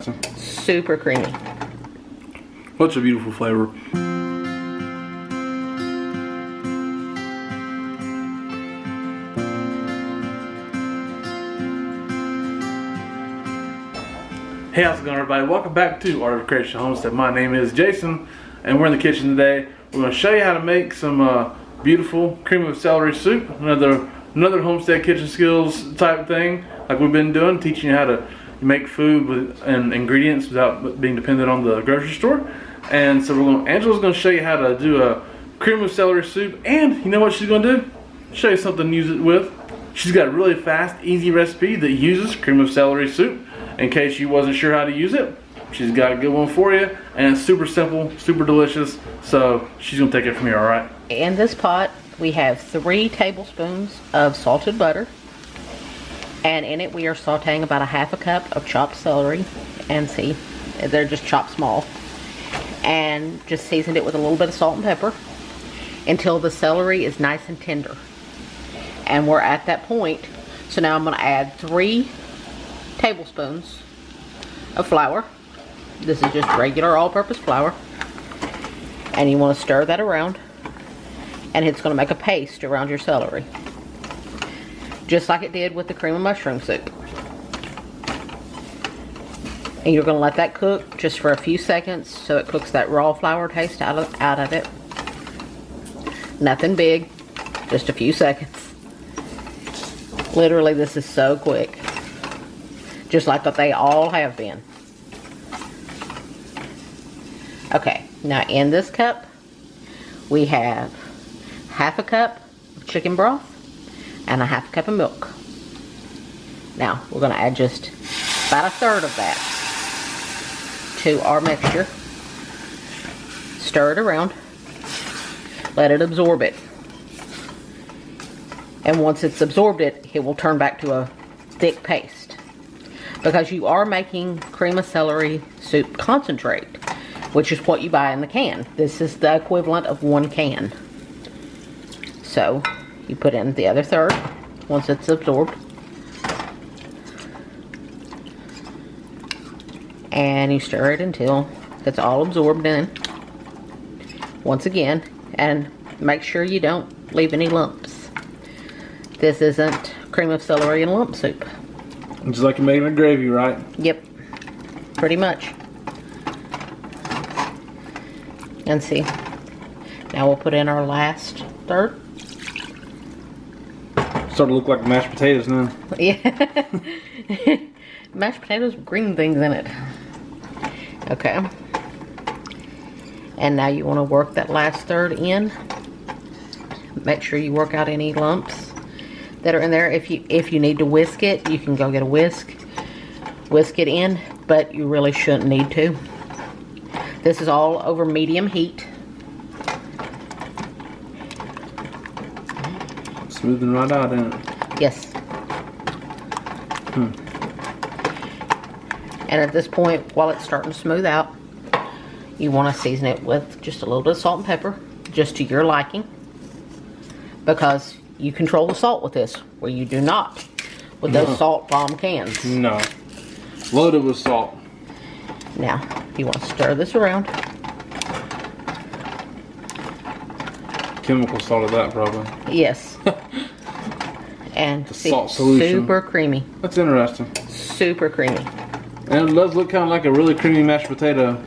interesting. Super creamy. Such a beautiful flavor. Hey, how's it going, everybody? Welcome back to Art of Creation Homestead. My name is Jason, and we're in the kitchen today. We're going to show you how to make some beautiful cream of celery soup. Another homestead kitchen skills type thing, like we've been doing, teaching you how to make food and ingredients without being dependent on the grocery store. And so Angela's going to show you how to do a cream of celery soup, and you know what she's going to do? Show you something to use it with. She's got a really fast, easy recipe that uses cream of celery soup. In case you wasn't sure how to use it, she's got a good one for you, and it's super simple, super delicious. So she's gonna take it from here, all right? In this pot, we have 3 tablespoons of salted butter, and in it we are sauteing about 1/2 cup of chopped celery. And see, they're just chopped small, and just seasoned it with a little bit of salt and pepper until the celery is nice and tender. And we're at that point. So now I'm going to add 3 tablespoons of flour. This is just regular all-purpose flour, and you want to stir that around, and it's going to make a paste around your celery, just like it did with the cream of mushroom soup. And you're going to let that cook just for a few seconds so it cooks that raw flour taste out of it. Nothing big, just a few seconds. Literally, this is so quick, just like what they all have been. Okay, now in this cup, we have 1/2 cup of chicken broth and 1/2 cup of milk. Now, we're going to add just about 1/3 of that to our mixture. Stir it around. Let it absorb it. And once it's absorbed it will turn back to a thick paste. Because you are making cream of celery soup concentrate, which is what you buy in the can. This is the equivalent of 1 can. So you put in the other 1/3 once it's absorbed. And you stir it until it's all absorbed in. Once again, and make sure you don't leave any lumps. This isn't cream of celery and lump soup. Just like you're making a gravy, right? Yep, pretty much. And see, now we'll put in our last 1/3. Start to look like mashed potatoes now. Yeah. Mashed potatoes with green things in it. Okay. And now you want to work that last 1/3 in. Make sure you work out any lumps that are in there. If you need to whisk it, you can go get a whisk it in, but you really shouldn't need to. This is all over medium heat. Smoothing right out, isn't it? Yes. And at this point, while it's starting to smooth out, you want to season it with just a little bit of salt and pepper, just to your liking, because you control the salt with this, where you do not with those salt bomb cans. No. Loaded with salt. Now, you want to stir this around. Chemical salt of that, probably. Yes. And the see, salt solution. Super creamy. That's interesting. Super creamy. And it does look kind of like a really creamy mashed potato,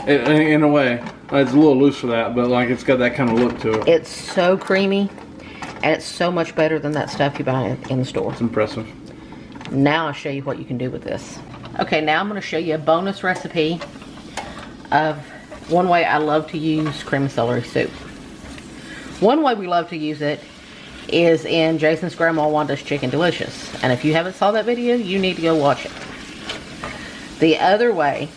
in a way. It's a little loose for that, but like it's got that kind of look to it. It's so creamy, and it's so much better than that stuff you buy in the store. It's impressive. Now I'll show you what you can do with this. Okay, now I'm going to show you a bonus recipe of one way I love to use cream of celery soup. One way we love to use it is in Jason's Grandma Wanda's Chicken Delicious. And if you haven't saw that video, you need to go watch it. The other way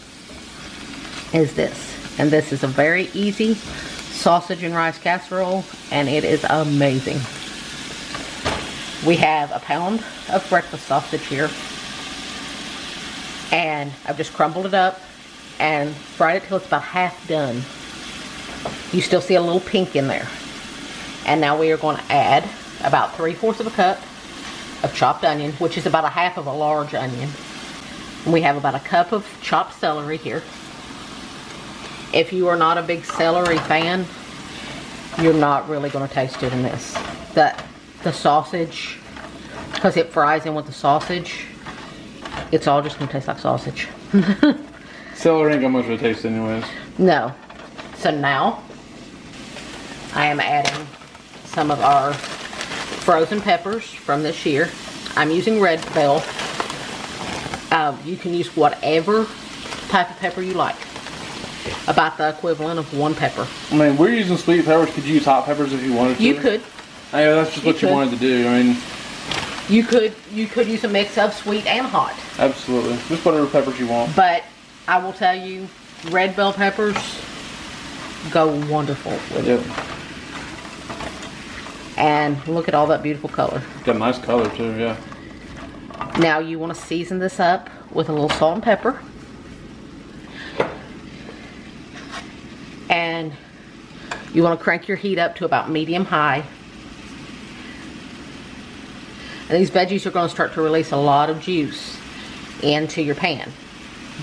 is this. And this is a very easy sausage and rice casserole, and it is amazing. We have a pound of breakfast sausage here, and I've just crumbled it up and fried it till it's about half done. You still see a little pink in there. And now we are going to add about 3/4 of a cup of chopped onion, which is about 1/2 of a large onion. We have about a cup of chopped celery here. If you are not a big celery fan, you're not really going to taste it in this. The sausage, because it fries in with the sausage, it's all just going to taste like sausage. Celery ain't got much of a taste anyways. No. So now, I am adding some of our frozen peppers from this year. I'm using red bell. You can use whatever type of pepper you like. About the equivalent of 1 pepper. I mean, we're using sweet peppers. Could you use hot peppers if you wanted to? You could. I know that's just what you wanted to do. I mean, you could use a mix of sweet and hot. Absolutely. Just whatever peppers you want. But I will tell you, red bell peppers go wonderful with it. And look at all that beautiful color. Got a nice color too, yeah. Now you want to season this up with a little salt and pepper. And you want to crank your heat up to about medium-high. And these veggies are going to start to release a lot of juice into your pan.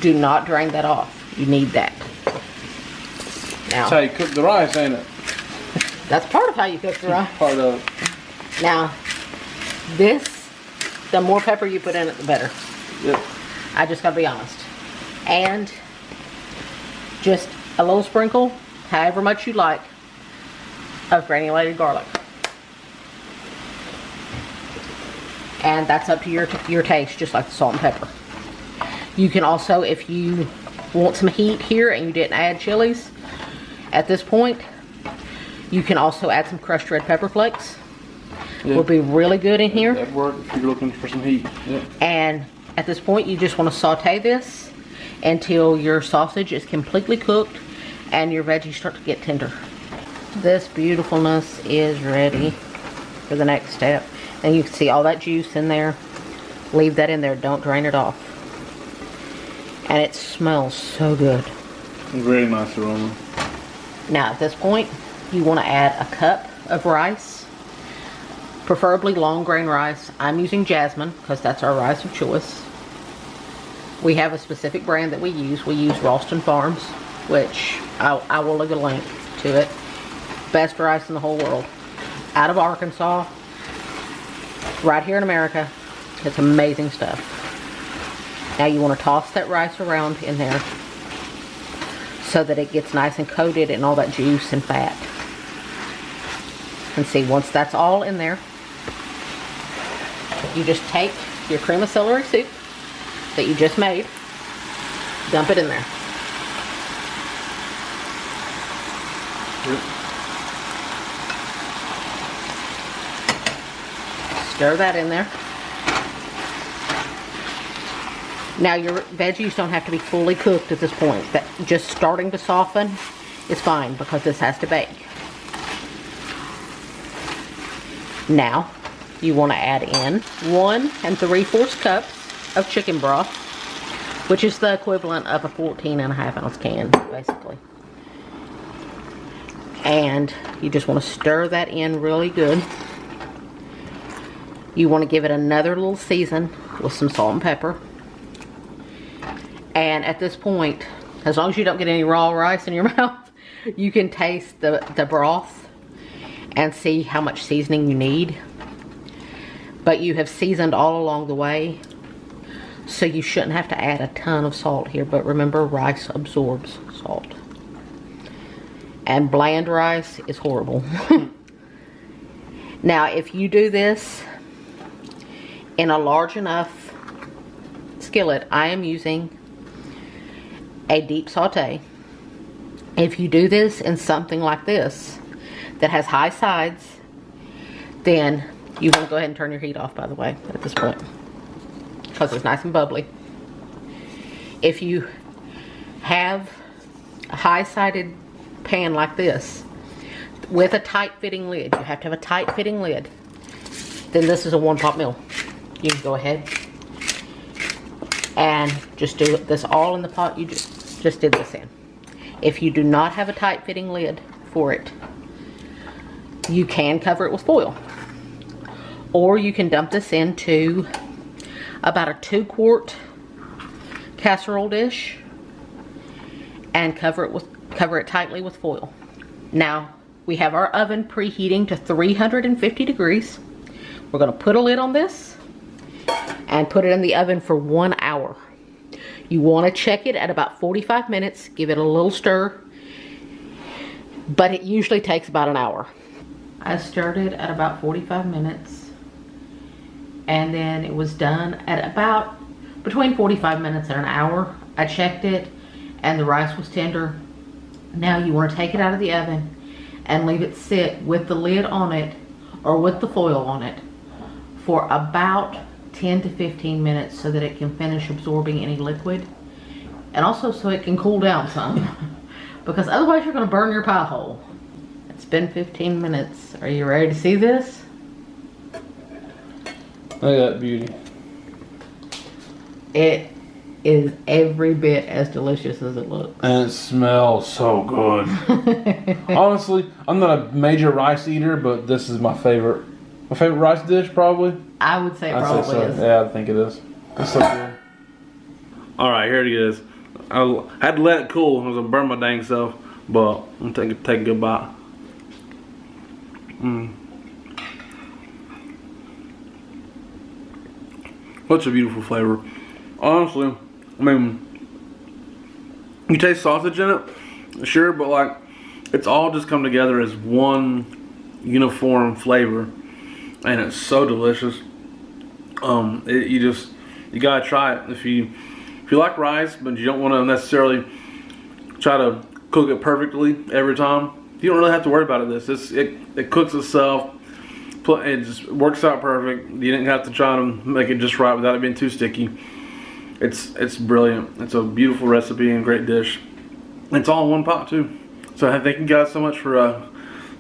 Do not drain that off. You need that. Now, that's how you cook the rice, ain't it? That's part of how you cook the rice. Part of it. Now, this, the more pepper you put in it, the better. Yep. I just gotta be honest. And just a little sprinkle, however much you like, of granulated garlic. And that's up to your taste, just like the salt and pepper. You can also, if you want some heat here and you didn't add chilies, at this point, you can also add some crushed red pepper flakes. Yep. Will be really good in here. That'd work if you're looking for some heat. Yep. And at this point, you just want to saute this until your sausage is completely cooked and your veggies start to get tender. This beautifulness is ready for the next step. And you can see all that juice in there. Leave that in there. Don't drain it off. And it smells so good. Very nice aroma. Now at this point, you want to add a cup of rice. Preferably long grain rice. I'm using Jasmine because that's our rice of choice. We have a specific brand that we use. We use Ralston Farms, which I will leave a link to it. Best rice in the whole world. Out of Arkansas. Right here in America. It's amazing stuff. Now you want to toss that rice around in there so that it gets nice and coated in all that juice and fat. And see, once that's all in there, you just take your cream of celery soup that you just made, dump it in there. Yep. Stir that in there. Now your veggies don't have to be fully cooked at this point. That just starting to soften is fine because this has to bake. Now you want to add in 1 3/4 cups of chicken broth, which is the equivalent of a 14.5 ounce can, basically. And you just want to stir that in really good. You want to give it another little season with some salt and pepper. And at this point, as long as you don't get any raw rice in your mouth, you can taste the broth and see how much seasoning you need. But you have seasoned all along the way, so you shouldn't have to add a ton of salt here. But remember, rice absorbs salt. And bland rice is horrible. Now, if you do this in a large enough skillet, I am using a deep saute. If you do this in something like this that has high sides, then you want to go ahead and turn your heat off, by the way, at this point, because it's nice and bubbly. If you have a high-sided pan like this with a tight fitting lid, you have to have a tight fitting lid, then this is a 1-pot meal. You can go ahead and just do this all in the pot you just did this in. If you do not have a tight fitting lid for it, you can cover it with foil. Or you can dump this into about a 2-quart casserole dish and cover it tightly with foil. Now, we have our oven preheating to 350 degrees. We're gonna put a lid on this and put it in the oven for 1 hour. You wanna check it at about 45 minutes, give it a little stir, but it usually takes about an hour. I stirred it at about 45 minutes, and then it was done at about between 45 minutes and an hour. I checked it, and the rice was tender. Now you wanna take it out of the oven and leave it sit with the lid on it or with the foil on it for about 10 to 15 minutes so that it can finish absorbing any liquid, and also so it can cool down some because otherwise you're going to burn your pie hole. It's been 15 minutes. Are you ready to see this? Look at that beauty. It is every bit as delicious as it looks. And it smells so good. Honestly, I'm not a major rice eater, but this is my favorite rice dish probably. I would say it probably so. is. Yeah, I think it is. It's so good. Alright, here it is. I had to let it cool. I was gonna burn my dang self, but I'm gonna take a good bite. Such a beautiful flavor. Honestly, I mean, you taste sausage in it, sure, but like, it's all just come together as one uniform flavor, and it's so delicious. You gotta try it if you like rice, but you don't want to necessarily try to cook it perfectly every time. You don't really have to worry about it. It cooks itself. It just works out perfect. You didn't have to try to make it just right without it being too sticky. It's brilliant. It's a beautiful recipe and great dish. It's all in one pot too. So I thank you guys so much for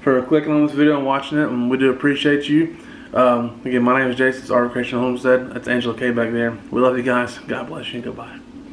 clicking on this video and watching it, and we do appreciate you. Again, my name is Jason. It's Art of Creation Homestead. That's Angela K back there. We love you guys. God bless you. Goodbye.